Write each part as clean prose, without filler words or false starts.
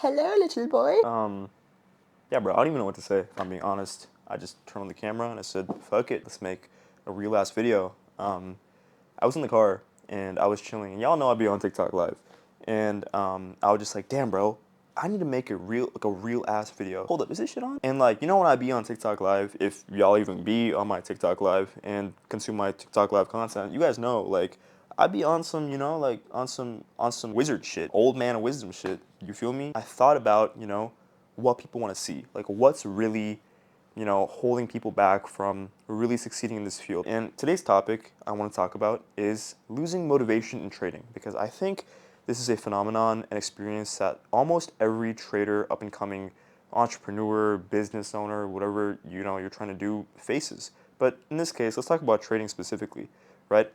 Hello, little boy. Yeah, bro, I don't even know what to say, if I'm being honest. I just turned on the camera and I said, fuck it, let's make a real ass video. I was in the car and I was chilling, and y'all know I'd be on TikTok live. And I was just like, damn, bro, I need to make a real ass video. Hold up, is this shit on? And like, you know when I be on TikTok live, if y'all even be on my TikTok live and consume my TikTok live content, you guys know, like, I'd be on some, like on some wizard shit, old man of wisdom shit. You feel me? I thought about, what people want to see, like what's really, holding people back from really succeeding in this field. And today's topic I want to talk about is losing motivation in trading, because I think this is a phenomenon and experience that almost every trader, up and coming entrepreneur, business owner, whatever you're trying to do faces. But in this case, let's talk about trading specifically, right?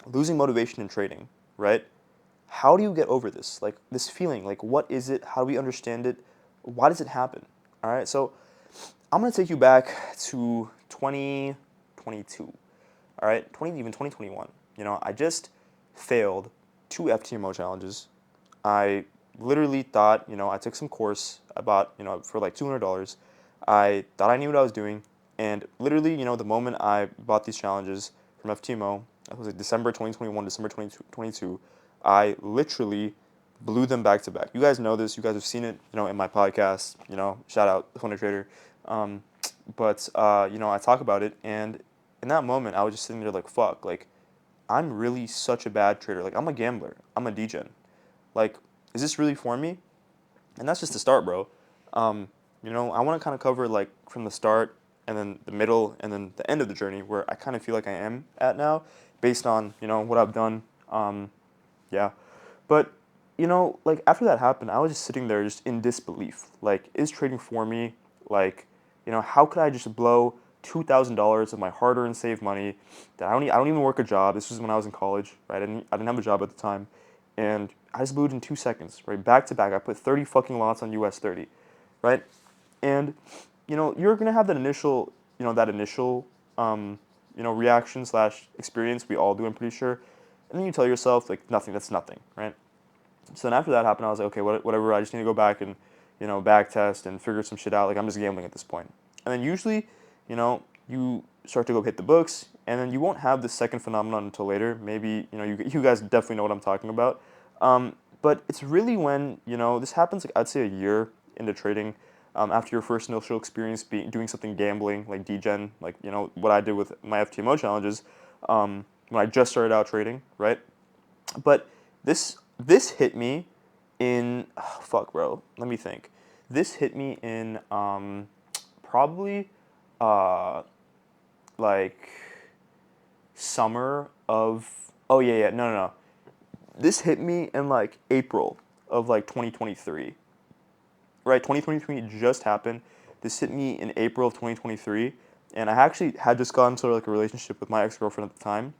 Losing motivation in trading, right? How do you get over this? Like this feeling, like what is it? How do we understand it? Why does it happen? All right, so I'm gonna take you back to 2022. All right, even 2021. I just failed 2 FTMO challenges. I literally thought, I took some course about, for like $200. I thought I knew what I was doing, and literally, the moment I bought these challenges from FTMO, it was like December 2021, December 2022, I literally blew them back to back. You guys know this. You guys have seen it, in my podcast. Shout out the Funny Trader. But I talk about it, and in that moment, I was just sitting there like, fuck, like, I'm really such a bad trader. Like, I'm a gambler. I'm a degen. Like, is this really for me? And that's just the start, bro. I want to kind of cover like from the start and then the middle and then the end of the journey where I kind of feel like I am at now, based on what I've done. Yeah, but like after that happened, I was just sitting there just in disbelief. Like, is trading for me? Like, how could I just blow $2,000 of my hard-earned saved money that I don't even work a job. This was when I was in college, right? I didn't have a job at the time, and I just blew it in 2 seconds, right? Back to back, I put 30 fucking lots on US 30, right? And you're gonna have that initial reaction slash experience. We all do, I'm pretty sure. And then you tell yourself like nothing. That's nothing, right? So then after that happened, I was like, okay, whatever. I just need to go back and back test and figure some shit out. Like, I'm just gambling at this point. And then usually, you start to go hit the books, and then you won't have the second phenomenon until later. Maybe you guys definitely know what I'm talking about. But it's really when this happens. Like, I'd say a year into trading, after your first initial experience doing something gambling like degen, like what I did with my FTMO challenges, when I just started out trading, right? But this hit me in fuck, bro. Let me think. This hit me in probably uh, like summer of, oh yeah, no. This hit me in like April of like 2023. Right, 2023 just happened. This hit me in April of 2023, and I actually had just gotten into like a relationship with my ex-girlfriend at the time.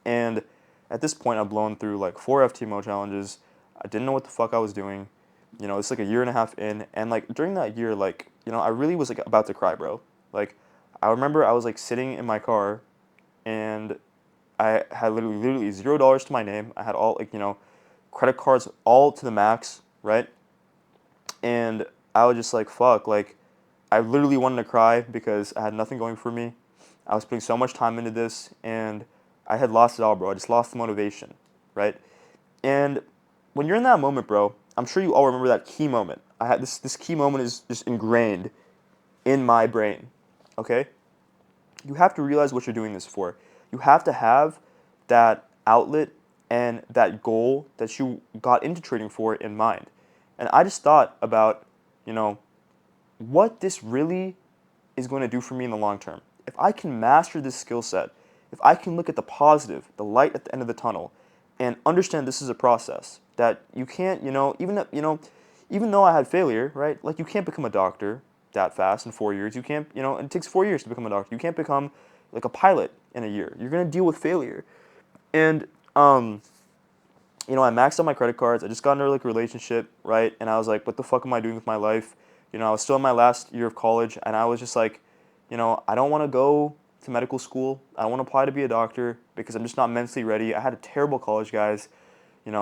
And at this point, I've blown through like 4 FTMO challenges. I didn't know what the fuck I was doing. It's like a year and a half in, and like during that year, like I really was like about to cry, bro. Like, I remember I was like sitting in my car, and I had literally $0 to my name. I had all like credit cards all to the max, right? And I was just like, fuck, like I literally wanted to cry because I had nothing going for me. I was putting so much time into this, and I had lost it all, bro. I just lost the motivation, right? And when you're in that moment, bro, I'm sure you all remember that key moment. I had this key moment is just ingrained in my brain. Okay? You have to realize what you're doing this for. You have to have that outlet and that goal that you got into trading for in mind. And I just thought about, you know, what this really is going to do for me in the long term. If I can master this skill set, if I can look at the positive, the light at the end of the tunnel, and understand this is a process that you can't, even though I had failure, right? Like, you can't become a doctor that fast in 4 years. You can't, it takes 4 years to become a doctor. You can't become like a pilot in a year. You're gonna deal with failure. And I maxed out my credit cards. I just got into like a relationship, right? And I was like, what the fuck am I doing with my life? I was still in my last year of college, and I was just like, I don't want to go to medical school. I don't want to apply to be a doctor because I'm just not mentally ready. I had a terrible college, guys.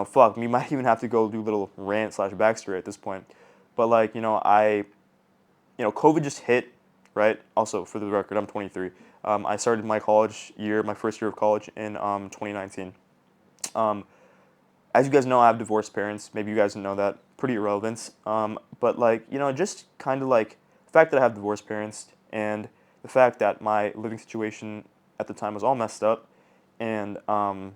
fuck, we might even have to go do a little rant slash backstory at this point. But like, COVID just hit, right? Also, for the record, I'm 23. I started my college year, my first year of college in 2019. Um, as you guys know, I have divorced parents. Maybe you guys didn't know that. Pretty irrelevant. But like, just kind of like the fact that I have divorced parents and the fact that my living situation at the time was all messed up, and COVID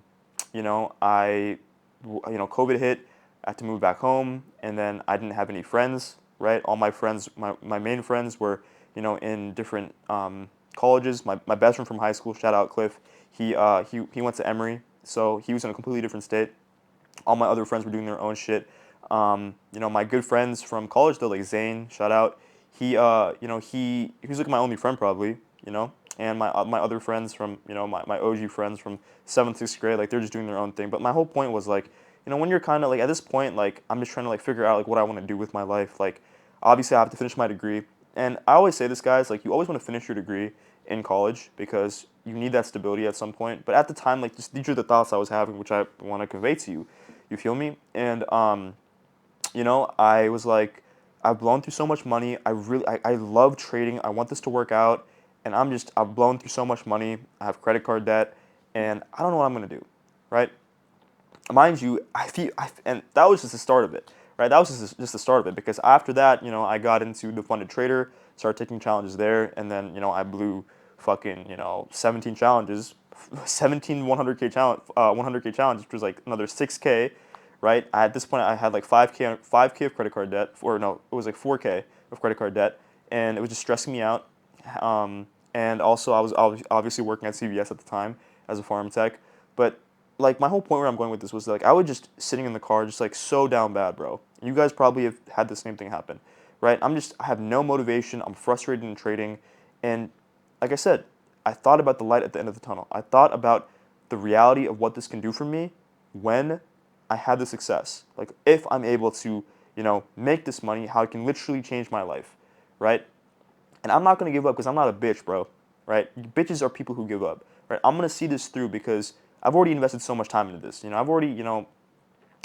hit. I had to move back home, and then I didn't have any friends. Right, all my friends, my main friends were, in different colleges. My best friend from high school, shout out Cliff. He went to Emory, so he was in a completely different state. All my other friends were doing their own shit. My good friends from college though, like Zane, shout out. He was like my only friend probably, and my other friends from my OG friends from 7th, 6th grade, like they're just doing their own thing. But my whole point was like, when you're kind of like at this point, like I'm just trying to like figure out like what I want to do with my life. Like obviously I have to finish my degree, and I always say this, guys, like you always want to finish your degree in college because you need that stability at some point. But at the time, like just these are the thoughts I was having, which I want to convey to you. You feel me? And I was like, I've blown through so much money. I love trading. I want this to work out, and I've blown through so much money. I have credit card debt, and I don't know what I'm gonna do, right? Mind you, and that was just the start of it, right? That was just the start of it because after that, I got into the funded trader, started taking challenges there, and then I blew fucking 17 challenges, 17 100K challenge, 100K challenge, which was like another 6K, right? At this point, I had like 5K of credit card debt, or no, it was like 4K of credit card debt, and it was just stressing me out. And also, I was obviously working at CVS at the time as a farm tech, but like my whole point where I'm going with this was like I was just sitting in the car, just like so down bad, bro. You guys probably have had the same thing happen, right? I have no motivation. I'm frustrated in trading, and like I said, I thought about the light at the end of the tunnel. I thought about the reality of what this can do for me when I have the success. Like if I'm able to, make this money, how it can literally change my life, right? And I'm not gonna give up because I'm not a bitch, bro. Right? Bitches are people who give up. Right? I'm gonna see this through because I've already invested so much time into this. I've already,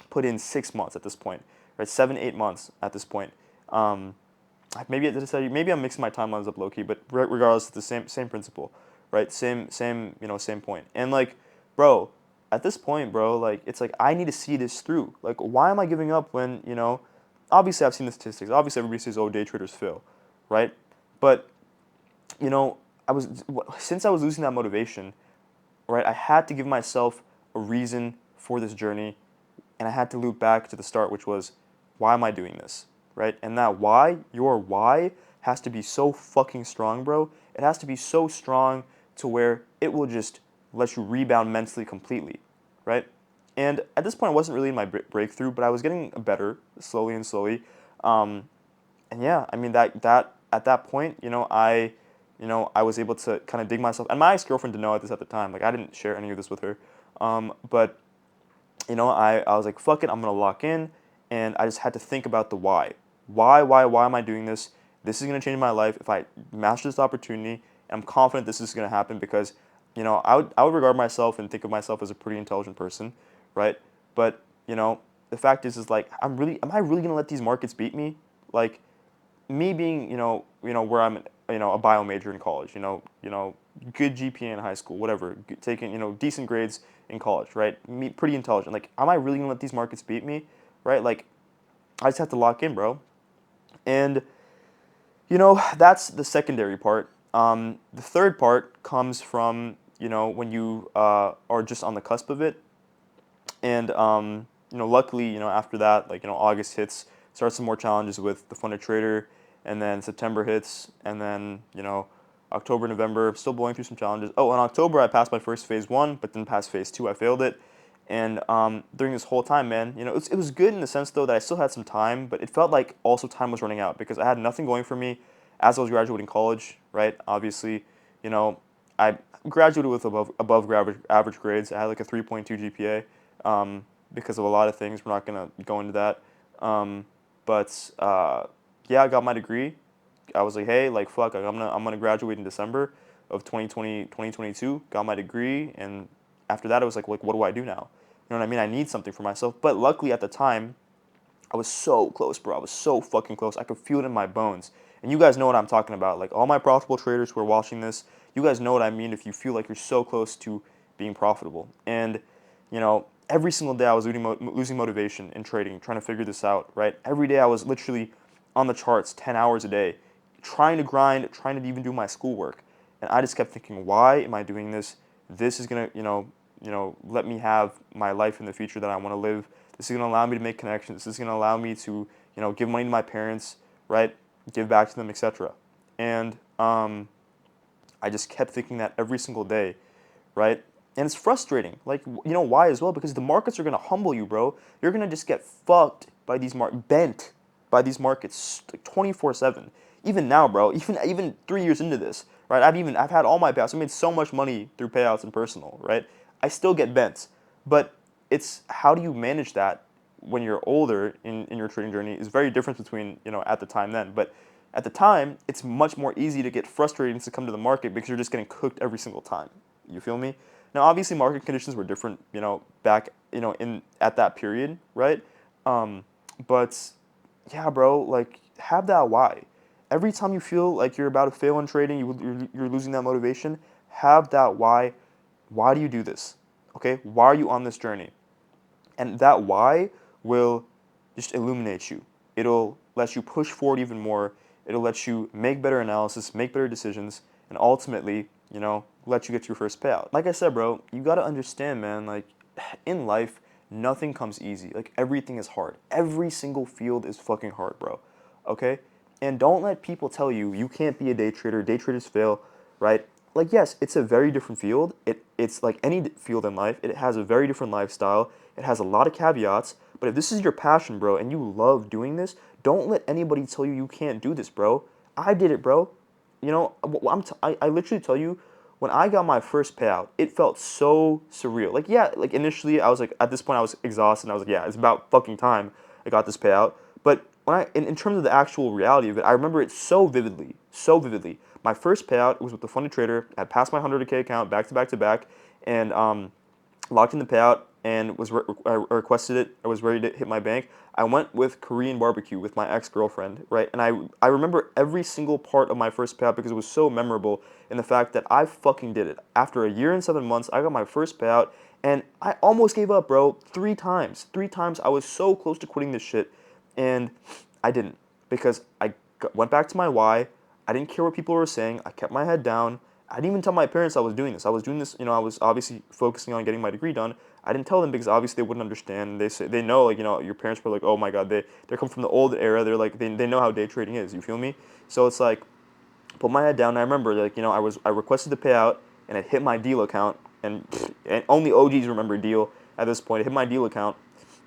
put in 6 months at this point, right? 7, 8 months at this point. Um, maybe I'm mixing my timelines up low key, but regardless, it's the same principle, right? Same point. And like, bro, at this point, bro, like it's like I need to see this through. Like, why am I giving up when Obviously, I've seen the statistics. Obviously, everybody says, "Oh, day traders fail," right? But you know, since I was losing that motivation, right? I had to give myself a reason for this journey, and I had to loop back to the start, which was, why am I doing this, right? And that why, your why, has to be so fucking strong, bro. It has to be so strong to where it will just let you rebound mentally completely, right? And at this point, I wasn't really in my breakthrough, but I was getting better slowly and slowly. Um, and yeah, I mean that at that point, I was able to kind of dig myself. And my ex girlfriend didn't know this at the time. Like I didn't share any of this with her. But I was like, fuck it, I'm gonna lock in, and I just had to think about the why. Why am I doing this? This is gonna change my life if I master this opportunity. And I'm confident this is gonna happen because, I would regard myself and think of myself as a pretty intelligent person, right? But the fact is like, am I really gonna let these markets beat me? Like, me being, where I'm, a bio major in college, good GPA in high school, whatever, taking, decent grades in college, right? Me, pretty intelligent. Like, am I really gonna let these markets beat me, right? Like, I just have to lock in, bro. And that's the secondary part. The third part comes from, when you are just on the cusp of it, and luckily, after that, like August hits, start some more challenges with the funded trader, and then September hits, and then October, November, still blowing through some challenges. Oh, in October I passed my first phase 1, but then past phase 2 I failed it. And during this whole time, man, it was good in the sense though that I still had some time, but it felt like also time was running out because I had nothing going for me as I was graduating college, right? Obviously, I graduated with above average grades. I had like a 3.2 GPA because of a lot of things. We're not gonna go into that. Um, but yeah, I got my degree. I was like, hey, like fuck, like, I'm gonna graduate in December of 2020 2022. Got my degree, and after that, it was like what do I do now? You know what I mean? I need something for myself. But luckily at the time, I was so close, bro. I was so fucking close. I could feel it in my bones. And you guys know what I'm talking about. Like all my profitable traders who are watching this, you guys know what I mean if you feel like you're so close to being profitable. And, every single day I was losing motivation in trading, trying to figure this out, right? Every day I was literally on the charts 10 hours a day, trying to grind, trying to even do my schoolwork. And I just kept thinking, why am I doing this? This is gonna, let me have my life in the future that I want to live. This is gonna allow me to make connections. This is gonna allow me to, give money to my parents, right? Give back to them, etc. And I just kept thinking that every single day, right? And it's frustrating. Like, why as well? Because the markets are gonna humble you, bro. You're gonna just get fucked by these bent by these markets like 24/7. Even now, bro. Even 3 years into this, right? I've had all my payouts. I made so much money through payouts and personal, right? I still get bent, but it's how do you manage that when you're older in your trading journey is very different between at the time then. But at the time, it's much more easy to get frustrated and to come to the market because you're just getting cooked every single time. You feel me? Now, obviously, market conditions were different, back, in at that period, right? But yeah, bro, like have that why. Every time you feel like you're about to fail in trading, you're losing that motivation. Have that why. Why do you do this? Okay, why are you on this journey? And that why will just illuminate you. It'll let you push forward even more. It'll let you make better analysis, make better decisions, and ultimately, let you get your first payout. Like I said, bro, you gotta understand, man, like in life, nothing comes easy. Like everything is hard. Every single field is fucking hard, bro. Okay? And don't let people tell you you can't be a day trader. Day traders fail, right? Like yes, it's a very different field. It's like any field in life. It has a very different lifestyle. It has a lot of caveats. But if this is your passion, bro, and you love doing this, don't let anybody tell you you can't do this, bro. I did it, bro. I literally tell you, when I got my first payout, it felt so surreal. Like, yeah, like initially I was like, at this point I was exhausted and I was like, yeah, it's about fucking time I got this payout. But in terms of the actual reality of it, I remember it so vividly, so vividly. My first payout was with the funded trader. I passed my 100K account back to back to back and locked in the payout and I requested it. I was ready to hit my bank. I went with Korean barbecue with my ex-girlfriend, right? And I remember every single part of my first payout because it was so memorable in the fact that I fucking did it. After a year and 7 months, I got my first payout and I almost gave up, bro. 3 times. 3 times I was so close to quitting this shit and I didn't because I went back to my why. I didn't care what people were saying. I kept my head down. I didn't even tell my parents I was doing this. I was doing this, I was obviously focusing on getting my degree done. I didn't tell them because obviously they wouldn't understand. They know like, your parents were like, oh my God, they come from the old era. They're like, they know how day trading is. You feel me? So it's like, put my head down. And I remember like, I requested the payout and it hit my deal account and only OGs remember deal at this point. It hit my deal account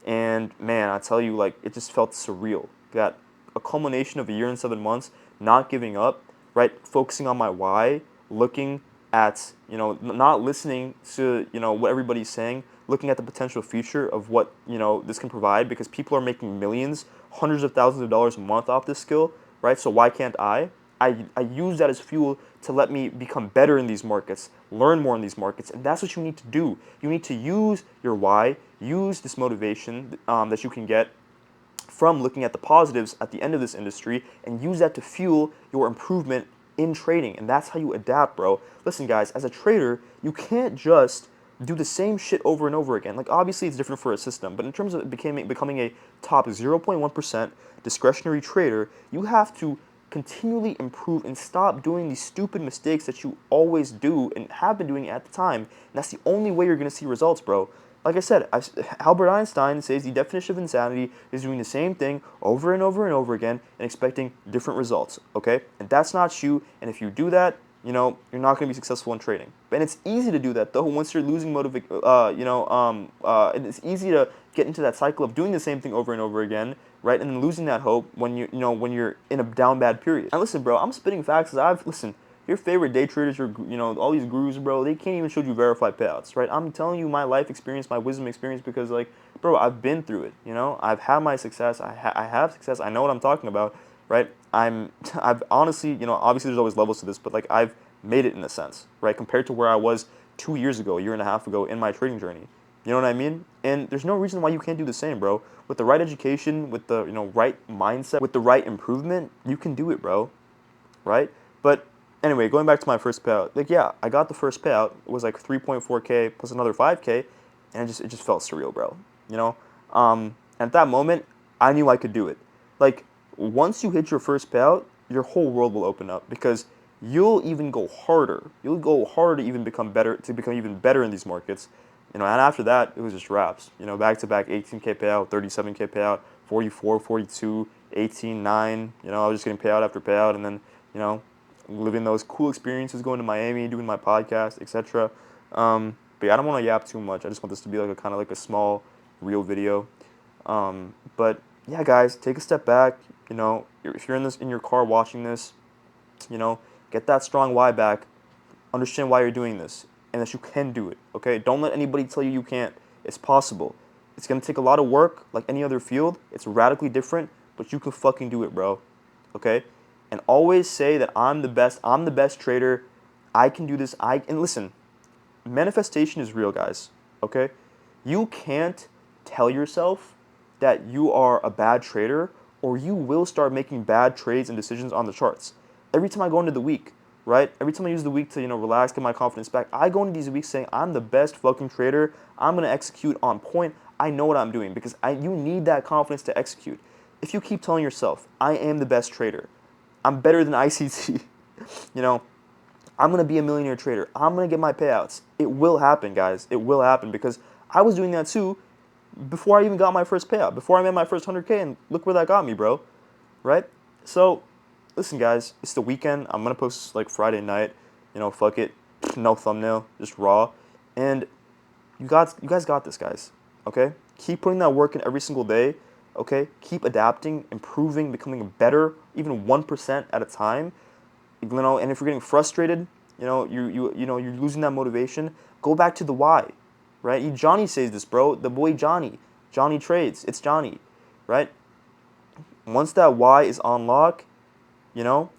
and man, I tell you, like it just felt surreal. Got a culmination of a year and 7 months, not giving up, right? Focusing on my why, looking at, not listening to, what everybody's saying, looking at the potential future of what, this can provide because people are making millions, hundreds of thousands of dollars a month off this skill, right? So why can't I? I use that as fuel to let me become better in these markets, learn more in these markets, and that's what you need to do. You need to use your why, use this motivation that you can get from looking at the positives at the end of this industry and use that to fuel your improvement in trading. And that's how you adapt, bro. Listen, guys, as a trader, you can't just do the same shit over and over again. Like, obviously, it's different for a system, but in terms of becoming a top 0.1% discretionary trader, you have to continually improve and stop doing these stupid mistakes that you always do and have been doing at the time. And that's the only way you're going to see results, bro. Like I said, Albert Einstein says the definition of insanity is doing the same thing over and over and over again and expecting different results, okay? And that's not you, and if you do that, you're not going to be successful in trading. And it's easy to do that, though, once you're losing and it's easy to get into that cycle of doing the same thing over and over again, right? And then losing that hope when when you're in a down bad period. And listen, bro, I'm spitting facts because listen, your favorite day traders, all these gurus, bro, they can't even show you verified payouts, right? I'm telling you my life experience, my wisdom experience, because like, bro, I've been through it, I've had my success, I have success, I know what I'm talking about, right? I've honestly, obviously there's always levels to this, but like I've made it in a sense, right? Compared to where I was 2 years ago, a year and a half ago in my trading journey. You know what I mean? And there's no reason why you can't do the same, bro. With the right education, with the right mindset, with the right improvement, you can do it, bro. Right? But anyway, going back to my first payout, like yeah, I got the first payout. It was like 3.4K plus another 5K, and it just felt surreal, bro. You know, and at that moment, I knew I could do it. Like once you hit your first payout, your whole world will open up because you'll even go harder. You'll go harder to even become better, to become even better in these markets. And after that, it was just wraps. Back to back 18K payout, 37K payout, 44, 42, 18, 9. I was just getting payout after payout, and then you know, living those cool experiences, going to Miami, doing my podcast, etc. But yeah, I don't want to yap too much. I just want this to be like a kind of like a small, real video. But yeah, guys, take a step back. If you're in your car watching this, you know, get that strong why back. Understand why you're doing this and that you can do it. Okay, don't let anybody tell you you can't. It's possible. It's gonna take a lot of work, like any other field. It's radically different, but you can fucking do it, bro. Okay, and always say that I'm the best. I'm the best trader. I can do this. And listen, manifestation is real, guys. Okay, you can't tell yourself that you are a bad trader, or you will start making bad trades and decisions on the charts. Every time I go into the week, right? Every time I use the week to relax, get my confidence back, I go into these weeks saying I'm the best fucking trader. I'm gonna execute on point. I know what I'm doing because you need that confidence to execute. If you keep telling yourself I am the best trader, I'm better than ICT, you know, I'm gonna be a millionaire trader. I'm gonna get my payouts. It will happen, guys. It will happen because I was doing that too before I even got my first payout, before I made my first 100K, and look where that got me, bro. Right? So, listen, guys, it's the weekend. I'm gonna post like Friday night. Fuck it, no thumbnail, just raw. And you guys got this, guys. Okay? Keep putting that work in every single day. Okay? Keep adapting, improving, becoming better, even 1% at a time. And if you're getting frustrated, you're losing that motivation. Go back to the why, right? Johnny says this, bro. The boy Johnny trades. It's Johnny, right? Once that why is on lock, you know,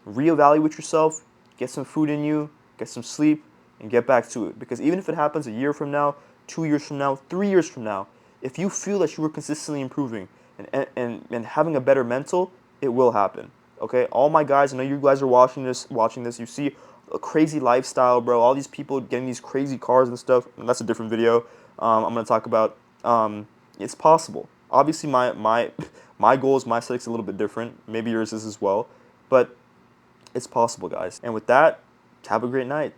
reevaluate yourself, get some food in you, get some sleep, and get back to it. Because even if it happens a year from now, 2 years from now, 3 years from now, if you feel that you were consistently improving and having a better mental, it will happen. Okay, all my guys, I know you guys are watching this. You see a crazy lifestyle, bro. All these people getting these crazy cars and stuff. And that's a different video. I'm gonna talk about. It's possible. Obviously, my goals, my aesthetics, a little bit different. Maybe yours is as well, but it's possible, guys. And with that, have a great night.